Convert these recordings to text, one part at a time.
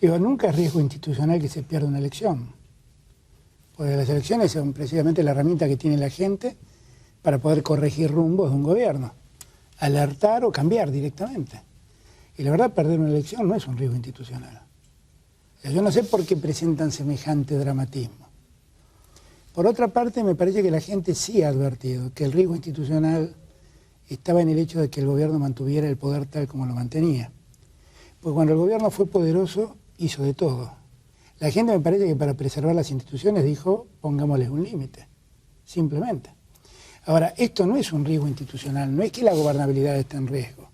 Digo, nunca es riesgo institucional que se pierda una elección, porque las elecciones son precisamente la herramienta que tiene la gente para poder corregir rumbos de un gobierno, alertar o cambiar directamente. Y la verdad, perder una elección no es un riesgo institucional. Yo no sé por qué presentan semejante dramatismo. Por otra parte, me parece que la gente sí ha advertido que el riesgo institucional estaba en el hecho de que el gobierno mantuviera el poder tal como lo mantenía. Porque cuando el gobierno fue poderoso, hizo de todo. La gente, me parece que para preservar las instituciones dijo, pongámosles un límite, simplemente. Ahora, esto no es un riesgo institucional, no es que la gobernabilidad esté en riesgo.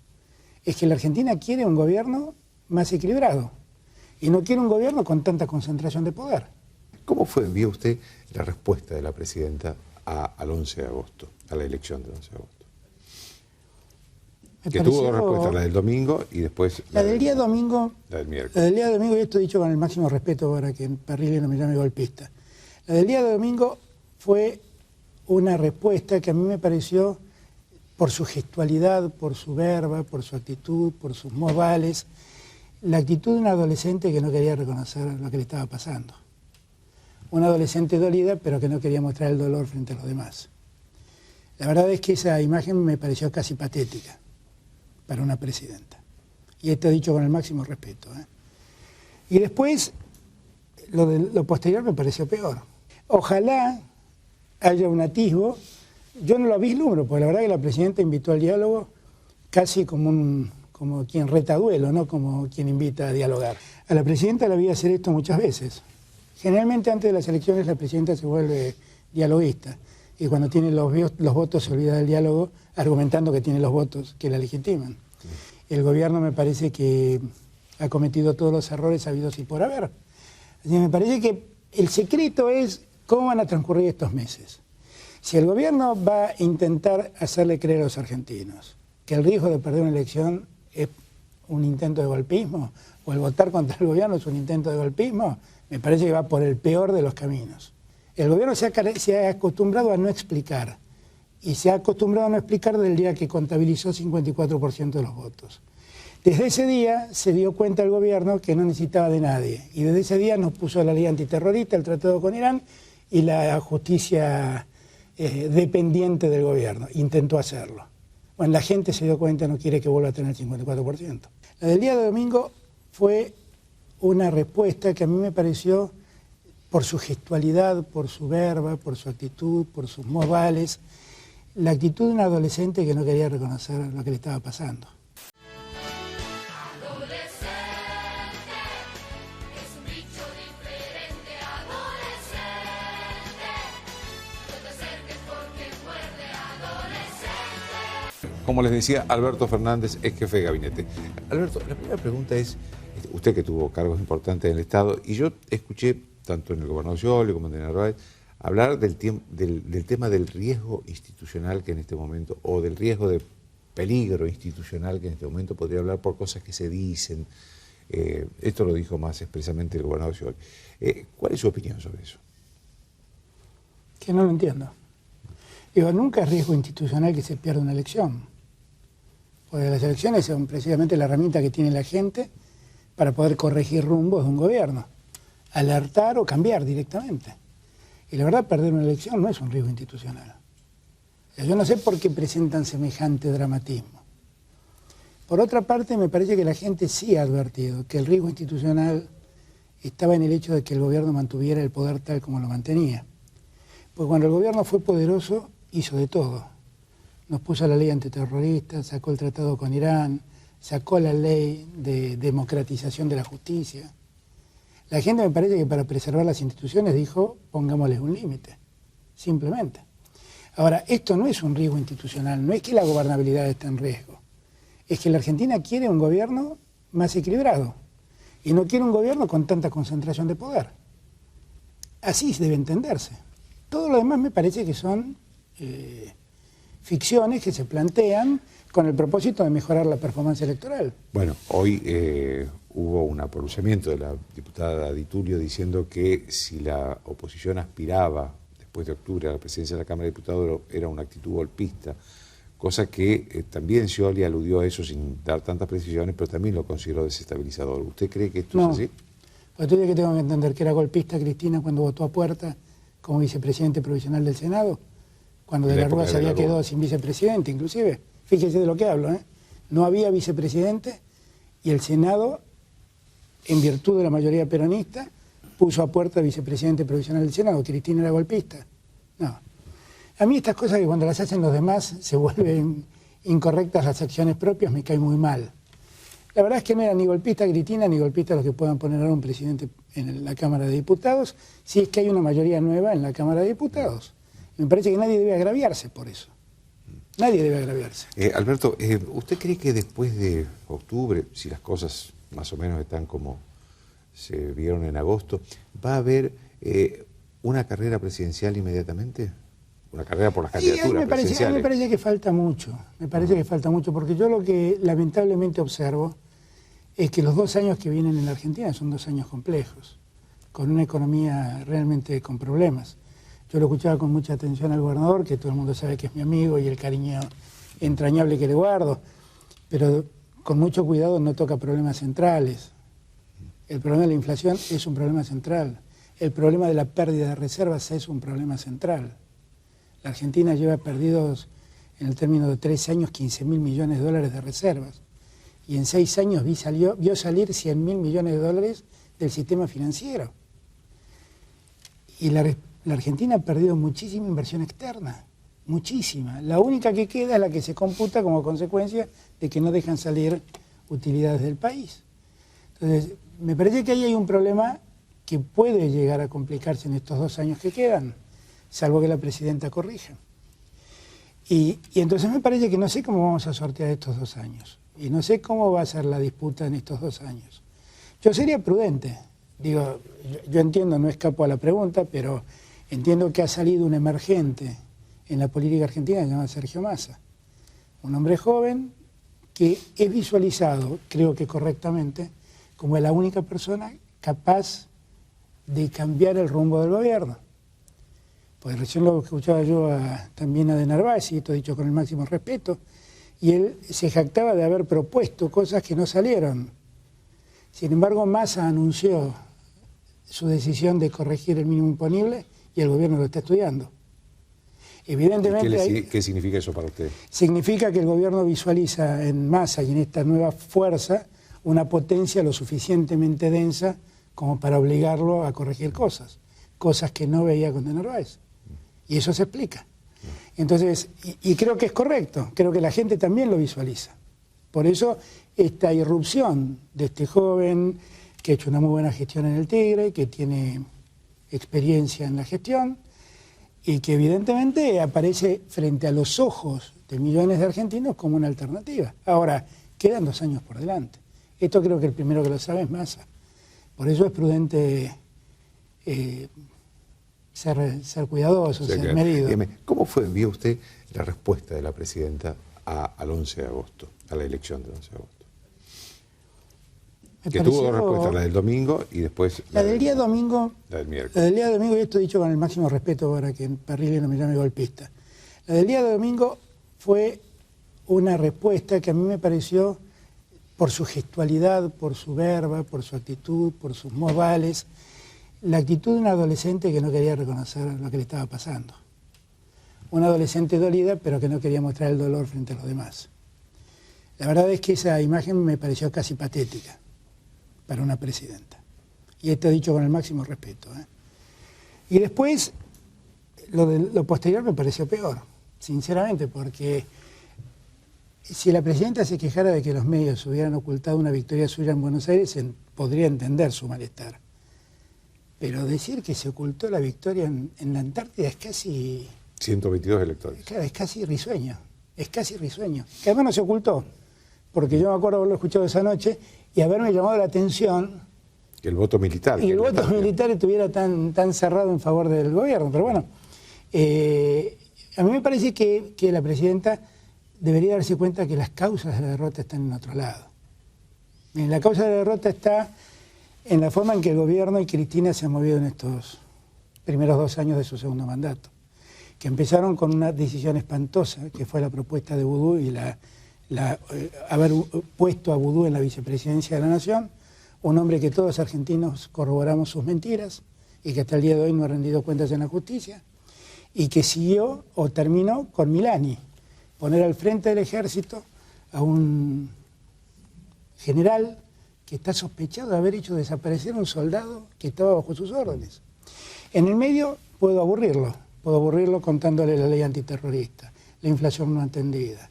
Es que la Argentina quiere un gobierno más equilibrado y no quiere un gobierno con tanta concentración de poder. ¿Cómo vio usted la respuesta de la presidenta al 11 de agosto, a la elección del 11 de agosto? Que tuvo dos respuestas, la del domingo y después la del día domingo. La del miércoles. La del día domingo, y esto dicho con el máximo respeto para que Parrilli no me llame golpista. La del día de domingo fue una respuesta que a mí me pareció, por su gestualidad, por su verba, por su actitud, por sus modales, la actitud de un adolescente que no quería reconocer lo que le estaba pasando. Una adolescente dolida, pero que no quería mostrar el dolor frente a los demás. La verdad es que esa imagen me pareció casi patética para una presidenta. Y esto dicho con el máximo respeto. Y después, lo posterior me pareció peor. Ojalá haya un atisbo. Yo no lo vislumbro, porque la verdad que la presidenta invitó al diálogo casi como quien reta duelo, no como quien invita a dialogar. A la presidenta la vi hacer esto muchas veces. Generalmente antes de las elecciones la presidenta se vuelve dialoguista y cuando tiene los votos se olvida del diálogo argumentando que tiene los votos que la legitiman. El gobierno me parece que ha cometido todos los errores habidos y por haber. Así que me parece que el secreto es cómo van a transcurrir estos meses. Si el gobierno va a intentar hacerle creer a los argentinos que el riesgo de perder una elección es un intento de golpismo, o el votar contra el gobierno es un intento de golpismo, me parece que va por el peor de los caminos. El gobierno se ha acostumbrado a no explicar, y se ha acostumbrado a no explicar desde el día que contabilizó 54% de los votos. Desde ese día se dio cuenta el gobierno que no necesitaba de nadie, y desde ese día nos puso la ley antiterrorista, el tratado con Irán, y la justicia dependiente del gobierno. Intentó hacerlo. Bueno, la gente se dio cuenta, no quiere que vuelva a tener el 54%. La del día de domingo fue una respuesta que a mí me pareció, por su gestualidad, por su verba, por su actitud, por sus modales, la actitud de un adolescente que no quería reconocer lo que le estaba pasando. Como les decía, Alberto Fernández es jefe de gabinete. Alberto, la primera pregunta es, usted que tuvo cargos importantes en el Estado, y yo escuché, tanto en el gobernador Scioli como en el Narváez, hablar del tema del riesgo institucional que en este momento, o del riesgo de peligro institucional que en este momento podría hablar por cosas que se dicen. Esto lo dijo más expresamente el gobernador Scioli. ¿Cuál es su opinión sobre eso? Que no lo entiendo. Digo, nunca es riesgo institucional que se pierda una elección, porque las elecciones son precisamente la herramienta que tiene la gente para poder corregir rumbos de un gobierno, alertar o cambiar directamente. Y la verdad, perder una elección no es un riesgo institucional. Yo no sé por qué presentan semejante dramatismo. Por otra parte, me parece que la gente sí ha advertido que el riesgo institucional estaba en el hecho de que el gobierno mantuviera el poder tal como lo mantenía. Porque cuando el gobierno fue poderoso, hizo de todo. Nos puso la ley antiterrorista, sacó el tratado con Irán, sacó la ley de democratización de la justicia. La gente, me parece que para preservar las instituciones dijo, pongámosles un límite, simplemente. Ahora, esto no es un riesgo institucional, no es que la gobernabilidad esté en riesgo, es que la Argentina quiere un gobierno más equilibrado y no quiere un gobierno con tanta concentración de poder. Así debe entenderse. Todo lo demás me parece que son ficciones que se plantean con el propósito de mejorar la performance electoral. Bueno, hoy hubo un pronunciamiento de la diputada Di Tulio diciendo que si la oposición aspiraba después de octubre a la presidencia de la Cámara de Diputados era una actitud golpista, cosa que también Scioli aludió a eso sin dar tantas precisiones, pero también lo consideró desestabilizador. ¿Usted cree que esto es así? Otro día que tengo que entender que era golpista Cristina cuando votó a Puerta como vicepresidente provisional del Senado, cuando de la Rúa se había quedado sin vicepresidente, inclusive. Fíjese de lo que hablo, ¿eh? No había vicepresidente y el Senado, en virtud de la mayoría peronista, puso a Puerta vicepresidente provisional del Senado. Cristina era golpista. No. A mí estas cosas que cuando las hacen los demás se vuelven incorrectas las acciones propias, me cae muy mal. La verdad es que no era ni golpista Cristina ni golpista los que puedan poner ahora un presidente en la Cámara de Diputados, si es que hay una mayoría nueva en la Cámara de Diputados. Me parece que nadie debe agraviarse por eso. Nadie debe agraviarse. Alberto, ¿usted cree que después de octubre, si las cosas más o menos están como se vieron en agosto, va a haber una carrera presidencial inmediatamente? ¿Una carrera por las candidaturas presidenciales? A mí me parece que falta mucho. Me parece que falta mucho, porque yo lo que lamentablemente observo es que los 2 años que vienen en la Argentina son 2 años complejos, con una economía realmente con problemas. Yo lo escuchaba con mucha atención al gobernador, que todo el mundo sabe que es mi amigo y el cariño entrañable que le guardo, pero con mucho cuidado no toca problemas centrales. El problema de la inflación es un problema central. El problema de la pérdida de reservas es un problema central. La Argentina lleva perdidos, en el término de 3 años, 15.000 millones de dólares de reservas. Y en 6 años vio salir 100.000 millones de dólares del sistema financiero. Y la Argentina ha perdido muchísima inversión externa, muchísima. La única que queda es la que se computa como consecuencia de que no dejan salir utilidades del país. Entonces, me parece que ahí hay un problema que puede llegar a complicarse en estos 2 años que quedan, salvo que la presidenta corrija. Y entonces me parece que no sé cómo vamos a sortear estos 2 años, y no sé cómo va a ser la disputa en estos 2 años. Yo sería prudente, digo, yo entiendo, no escapo a la pregunta, pero entiendo que ha salido un emergente en la política argentina llamado Sergio Massa, un hombre joven que es visualizado, creo que correctamente, como la única persona capaz de cambiar el rumbo del gobierno. Pues recién lo escuchaba yo también a De Narváez, y esto dicho con el máximo respeto, y él se jactaba de haber propuesto cosas que no salieron. Sin embargo, Massa anunció su decisión de corregir el mínimo imponible y el gobierno lo está estudiando. Evidentemente, ¿Qué significa eso para usted? Significa que el gobierno visualiza en Massa y en esta nueva fuerza una potencia lo suficientemente densa como para obligarlo a corregir cosas que no veía con De Narváez. Y eso se explica. Entonces, y creo que es correcto, creo que la gente también lo visualiza. Por eso esta irrupción de este joven que ha hecho una muy buena gestión en el Tigre, que tiene experiencia en la gestión y que evidentemente aparece frente a los ojos de millones de argentinos como una alternativa. Ahora, quedan 2 años por delante. Esto creo que el primero que lo sabe es Massa. Por eso es prudente ser cuidadoso, ser medido. Dígame, ¿cómo vio usted la respuesta de la presidenta al 11 de agosto, a la elección del 11 de agosto? Que tuvo 2 respuestas, la del domingo y después la del día domingo. La del miércoles. La del día domingo, y esto dicho con el máximo respeto para que Parrilli no me llame golpista. La del día de domingo fue una respuesta que a mí me pareció, por su gestualidad, por su verba, por su actitud, por sus modales, la actitud de un adolescente que no quería reconocer lo que le estaba pasando. Una adolescente dolida, pero que no quería mostrar el dolor frente a los demás. La verdad es que esa imagen me pareció casi patética para una presidenta. Y esto dicho con el máximo respeto. Y después, lo posterior me pareció peor, sinceramente, porque si la presidenta se quejara de que los medios hubieran ocultado una victoria suya en Buenos Aires, podría entender su malestar. Pero decir que se ocultó la victoria en la Antártida es casi... 122 electores. Claro, es casi risueño. Es casi risueño. Que además no se ocultó, porque yo me acuerdo haberlo escuchado esa noche y haberme llamado la atención... Que el voto militar. Y el voto militar estuviera tan cerrado en favor del gobierno. Pero bueno, a mí me parece que la presidenta debería darse cuenta que las causas de la derrota están en otro lado. La causa de la derrota está en la forma en que el gobierno y Cristina se han movido en estos primeros 2 años de su segundo mandato, que empezaron con una decisión espantosa, que fue la propuesta de Vudú y haber puesto a Vudú en la vicepresidencia de la Nación, un hombre que todos los argentinos corroboramos sus mentiras y que hasta el día de hoy no ha rendido cuentas en la justicia, y que siguió o terminó con Milani, poner al frente del ejército a un general que está sospechado de haber hecho desaparecer a un soldado que estaba bajo sus órdenes. En el medio puedo aburrirlo contándole la ley antiterrorista, la inflación no atendida,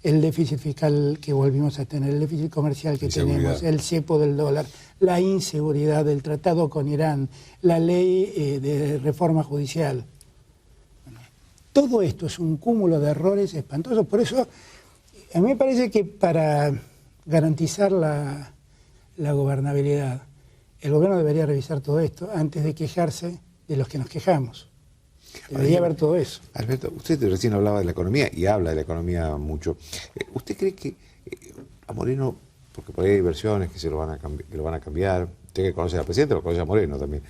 el déficit fiscal que volvimos a tener, el déficit comercial que tenemos, el cepo del dólar, la inseguridad del tratado con Irán, la ley de reforma judicial. Bueno, todo esto es un cúmulo de errores espantosos. Por eso, a mí me parece que para garantizar la gobernabilidad, el gobierno debería revisar todo esto antes de quejarse de los que nos quejamos. Debería haber todo eso. Alberto, usted recién hablaba de la economía y habla de la economía mucho. ¿Usted cree que a Moreno, porque por ahí hay versiones que se lo van a cambiar, usted que conoce al presidente, lo conoce a Moreno también,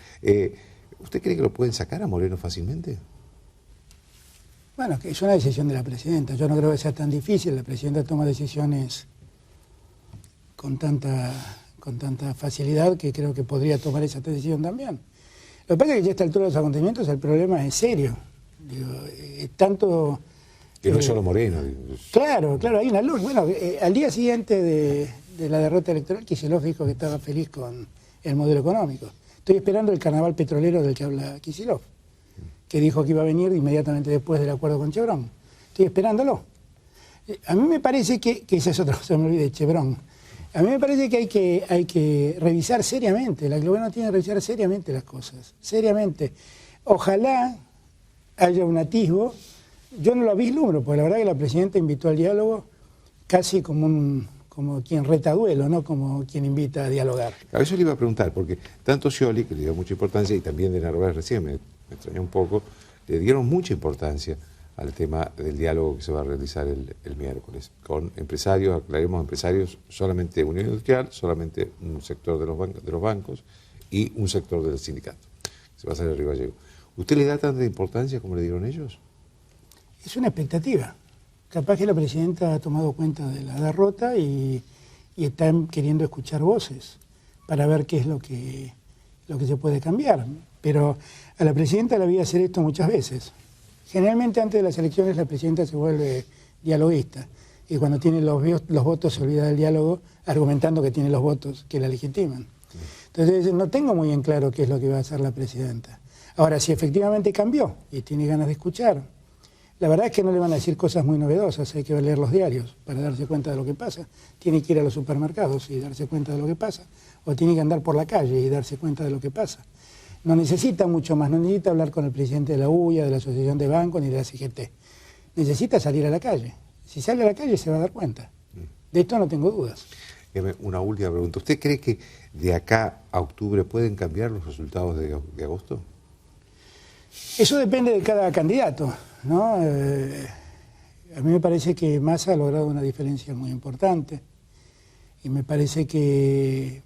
¿usted cree que lo pueden sacar a Moreno fácilmente? Bueno, que es una decisión de la presidenta. Yo no creo que sea tan difícil. La presidenta toma decisiones con tanta facilidad que creo que podría tomar esa decisión también. Lo que pasa es que ya a esta altura de los acontecimientos el problema es serio. Digo, tanto... Que no es solo Moreno. Claro, hay una luz. Bueno, al día siguiente de la derrota electoral, Kicillof dijo que estaba feliz con el modelo económico. Estoy esperando el carnaval petrolero del que habla Kicillof, que dijo que iba a venir inmediatamente después del acuerdo con Chevron. Estoy esperándolo. A mí me parece que esa es otra cosa, me olvidé, Chevron. A mí me parece que hay que revisar seriamente, el gobierno tiene que revisar seriamente las cosas, seriamente. Ojalá haya un atisbo, yo no lo vislumbro, porque la verdad que la presidenta invitó al diálogo casi como quien reta duelo, no como quien invita a dialogar. A eso le iba a preguntar, porque tanto Scioli, que le dio mucha importancia, y también de Narváez recién, me extrañó un poco, le dieron mucha importancia al tema del diálogo que se va a realizar el miércoles, con empresarios, aclaremos, empresarios, solamente Unión Industrial, solamente un sector de los bancos y un sector del sindicato, se va a hacer el Río Gallego. ¿Usted le da tanta importancia como le dieron ellos? Es una expectativa. Capaz que la presidenta ha tomado cuenta de la derrota y está queriendo escuchar voces para ver qué es lo que se puede cambiar. Pero a la presidenta le había hacer esto muchas veces. Generalmente antes de las elecciones la presidenta se vuelve dialoguista y cuando tiene los votos se olvida del diálogo argumentando que tiene los votos que la legitiman. Entonces no tengo muy en claro qué es lo que va a hacer la presidenta. Ahora, si efectivamente cambió y tiene ganas de escuchar, la verdad es que no le van a decir cosas muy novedosas, hay que leer los diarios para darse cuenta de lo que pasa. Tiene que ir a los supermercados y darse cuenta de lo que pasa, o tiene que andar por la calle y darse cuenta de lo que pasa. No necesita mucho más, no necesita hablar con el presidente de la UIA, de la Asociación de Bancos ni de la CGT. Necesita salir a la calle. Si sale a la calle se va a dar cuenta. De esto no tengo dudas. Una última pregunta. ¿Usted cree que de acá a octubre pueden cambiar los resultados de agosto? Eso depende de cada candidato, ¿no? A mí me parece que Massa ha logrado una diferencia muy importante y me parece que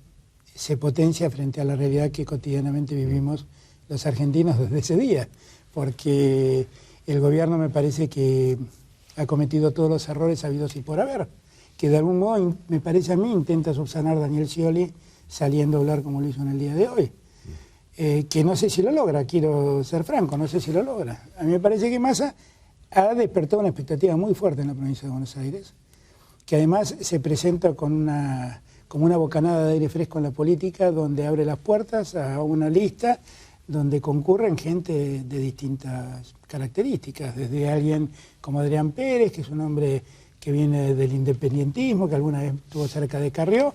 se potencia frente a la realidad que cotidianamente vivimos los argentinos desde ese día, porque el gobierno me parece que ha cometido todos los errores habidos y por haber, que de algún modo, me parece a mí, intenta subsanar Daniel Scioli saliendo a hablar como lo hizo en el día de hoy. Que no sé si lo logra, quiero ser franco, no sé si lo logra. A mí me parece que Massa ha despertado una expectativa muy fuerte en la provincia de Buenos Aires, que además se presenta como una bocanada de aire fresco en la política, donde abre las puertas a una lista donde concurren gente de distintas características, desde alguien como Adrián Pérez, que es un hombre que viene del independentismo, que alguna vez estuvo cerca de Carrió,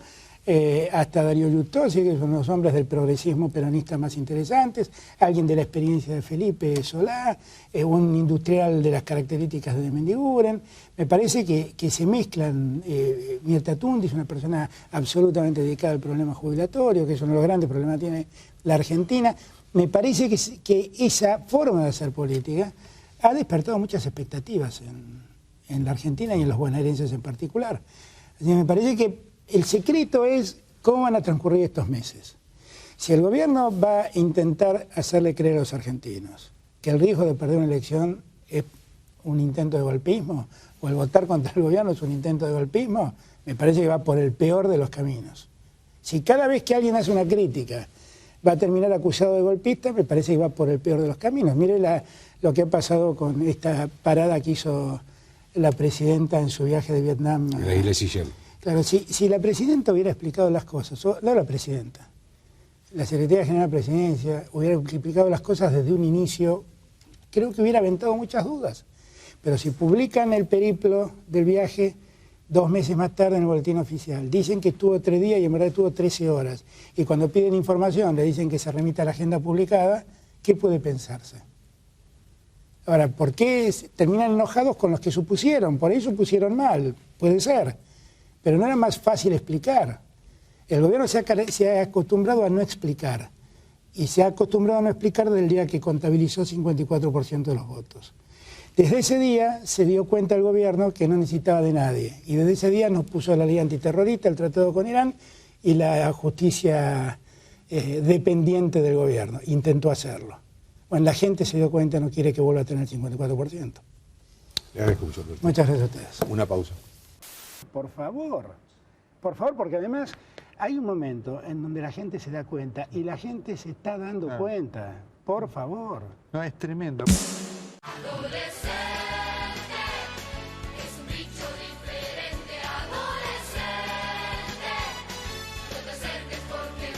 hasta Darío Yutosi, que son los hombres del progresismo peronista más interesantes, alguien de la experiencia de Felipe Solá, un industrial de las características de Mendiguren. Me parece que se mezclan. Mirta Tundis, una persona absolutamente dedicada al problema jubilatorio, que es uno de los grandes problemas que tiene la Argentina. Me parece que esa forma de hacer política ha despertado muchas expectativas en la Argentina y en los bonaerenses en particular. Así que me parece que el secreto es cómo van a transcurrir estos meses. Si el gobierno va a intentar hacerle creer a los argentinos que el riesgo de perder una elección es un intento de golpismo, o el votar contra el gobierno es un intento de golpismo, me parece que va por el peor de los caminos. Si cada vez que alguien hace una crítica va a terminar acusado de golpista, me parece que va por el peor de los caminos. Mire lo que ha pasado con esta parada que hizo la presidenta en su viaje de Vietnam. La isla Seychelles. Claro, si la presidenta hubiera explicado las cosas, o no la presidenta, la Secretaría General de Presidencia hubiera explicado las cosas desde un inicio, creo que hubiera aventado muchas dudas. Pero si publican el periplo del viaje 2 meses más tarde en el boletín oficial, dicen que estuvo 3 días y en verdad estuvo 13 horas, y cuando piden información le dicen que se remita a la agenda publicada, ¿qué puede pensarse? Ahora, ¿por qué terminan enojados con los que supusieron? Por ahí supusieron mal, puede ser, pero no era más fácil explicar. El gobierno se ha acostumbrado a no explicar, y se ha acostumbrado a no explicar desde el día que contabilizó 54% de los votos. Desde ese día se dio cuenta el gobierno que no necesitaba de nadie, y desde ese día nos puso la ley antiterrorista, el tratado con Irán y la justicia dependiente del gobierno. Intentó hacerlo. Bueno, la gente se dio cuenta, no quiere que vuelva a tener el 54%. Le agradezco mucho. Muchas gracias a ustedes. Una pausa. Por favor, porque además hay un momento en donde la gente se da cuenta y la gente se está dando cuenta. Por favor. No, es tremendo. Adolescente, es un bicho diferente, adolescente, no te acerques porque